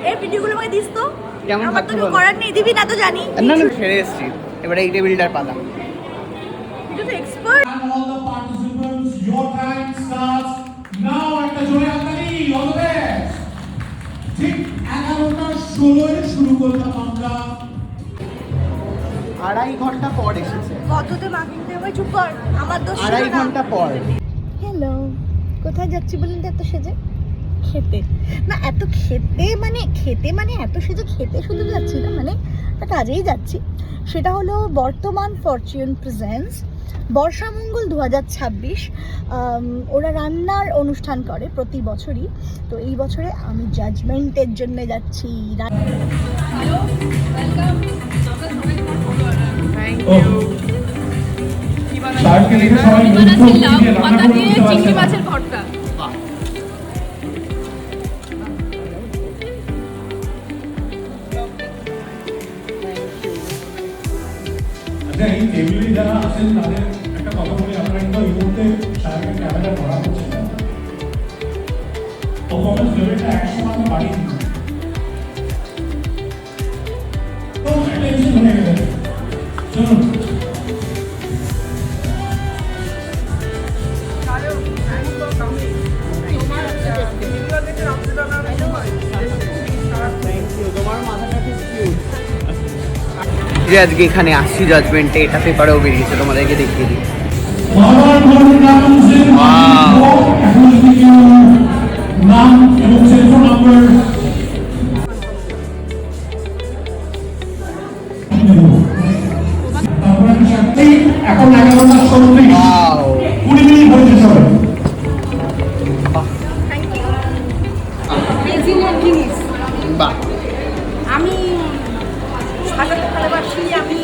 এই ভিডিওগুলো আমাকে দিস তো। কেমন আমার তো খাচ্ছ কিছু বলো? করার নেই, দিবি না তো জানি। না না সেরে এসছি, এবারে এই টেবিলটার পালা। তুই তো expert. And all the participants, your time starts now. একটা জোরে হাততালি, all the best. ঠিক 11:16 শুরু করলাম আমরা। 2.5 ঘন্টা পর এসেছে। কততে মার্কিং দেবে, চুপ কর, আমার দোষ ছিল 2.5 না। ঘন্টা পর। হ্যালো, কোথায় যাচ্ছি বলুন তো এত সেজে? খেতে না, এত খেতে মানে এত সেজে খেতে শুধু যাচ্ছি না, মানে একটা কাজেই যাচ্ছি। সেটা হলো বর্তমান ফরচুন প্রেজেন্টস বর্ষামঙ্গল 2026। ওরা রান্নার অনুষ্ঠান করে প্রতি বছরই, তো এই বছরে আমি জাজমেন্টের জন্য যাচ্ছি। সাহেবকে দেখে সবাই মুগ্ধ হয়ে রান্না করে দিতে পারছে না। মাছের ভর্তা। আচ্ছা, এই টেবিলে যারা আছেন তাদের একটা কথা বলি, আমরা কিন্তু এই মুহূর্তে সাহেবের ক্যামেরা ধরা হচ্ছে না। পারফরমেন্স লেভেলটা 100 আমরা বাড়িয়ে দিই। তো একটা ইস্যু হয়ে গেছে, চলুন। যে আজকে এখানে আসছি জাজমেন্টে, এটা পেপারেও বেরিয়েছে, তোমাদেরকে দেখিয়ে দিই। নাম এবং সেলফোন নাম্বার এখন 11:36 Wow! 20 মিনিট হয়েছে সবাই। বাহ, আমি সাজাতে ভালোবাসি, আমি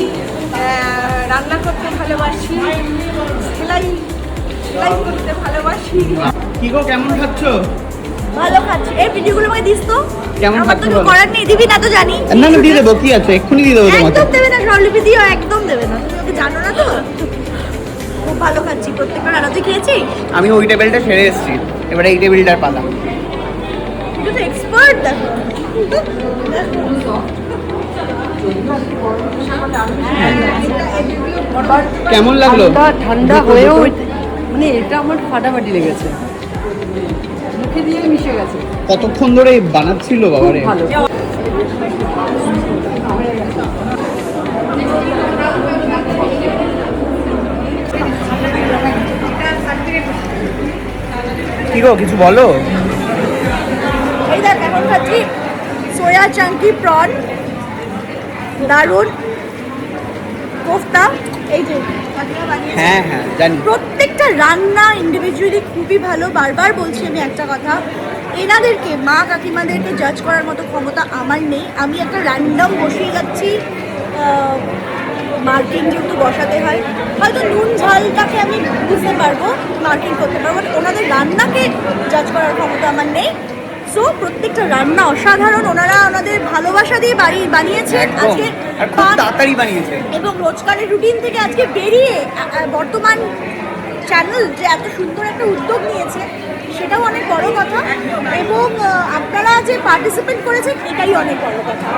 রান্না করতে ভালোবাসি, সেলাই করতে ভালোবাসি। কি গো, কেমন খাচ্ছ? ভালো খাচ্ছি। এই ভিডিওগুলো আমাকে দিস তো। কেমন আমার খাচ্ছ তো কিছু বলো? করার নেই, দিবি না তো জানি। না না দিয়ে দেবো, কি আছে, এক্ষুনি দিয়ে দেবো তোমাকে। একদম দেবে না, স্বরলিপি দিও, একদম দেবে না। তুমি ওকে জানো না তো। খুব ভালো খাচ্ছি, প্রত্যেকটা রান্না তুই খেয়েছিস। আমি ওই টেবিলটা সেরে এসছি, এবারে এই টেবিলটার পালা। তুই তো এক্সপার্ট, দেখো। কেমন লাগলো? ঠান্ডা হয়েও মানে এটা আমার ফাটাফাটি লেগেছে, মুখে দিয়ে মিশে গেছে। কতক্ষণ ধরে বানাচ্ছিল বাবারে? ভালো। কি গো, কিছু বলো? এই দেখ এখন খাচ্ছি সোয়া চাঙ্কি প্রন, দারুন কোফতা। এই যে কাকিমা বানিয়েছে। হ্যাঁ হ্যাঁ জানি। প্রত্যেকটা রান্না ইন্ডিভিজুয়ালি খুবই ভালো। বারবার বলছি আমি একটা কথা, এনাদেরকে মা কাকিমাদেরকে জাজ করার মতো ক্ষমতা আমার নেই। আমি একটা র্যান্ডম বসিয়ে যাচ্ছি, মার্কিং যেহেতু বসাতে হয়, হয়তো নুন ঝালটাকে আমি বুঝতে পারবো, মার্কিং করতে পারবো, বাট ওনাদের রান্নাকে জাজ করার ক্ষমতা আমার নেই। সো প্রত্যেকটা রান্না অসাধারণ, ওনারা ওনাদের ভালোবাসা দিয়ে বানিয়েছেন একদম। আজকে। আর খুব তাড়াতাড়ি বানিয়েছে। এবং রোজকারের রুটিন থেকে আজকে বেরিয়ে বর্তমান চ্যানেল যে এত সুন্দর একটা উদ্যোগ নিয়েছে, সেটাও অনেক বড় কথা। এবং আপনারা যে পার্টিসিপেট করেছেন, এটাই অনেক বড় কথা।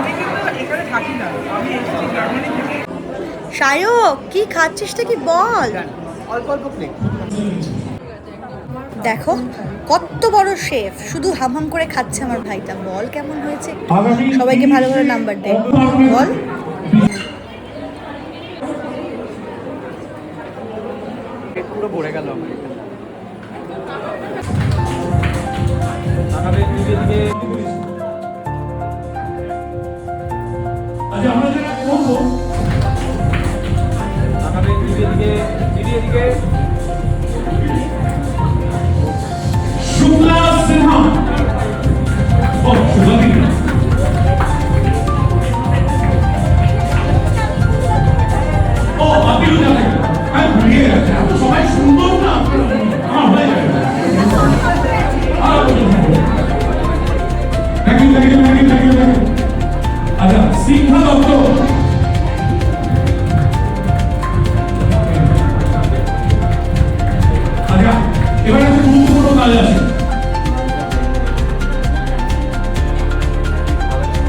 সায়ক, কি খাচ্ছিসটা কি বল? অল্প অল্প প্লেট। দেখো কত বড় শেফ, শুধু হামহাম করে খাচ্ছে আমার ভাইটা। বল কেমন হয়েছে, সবাইকে ভালো ভালো নাম্বার দে, বল। পুরো ভরে গেল আমার এখানে। আচ্ছা, আমরা যেটা করবো, দিকে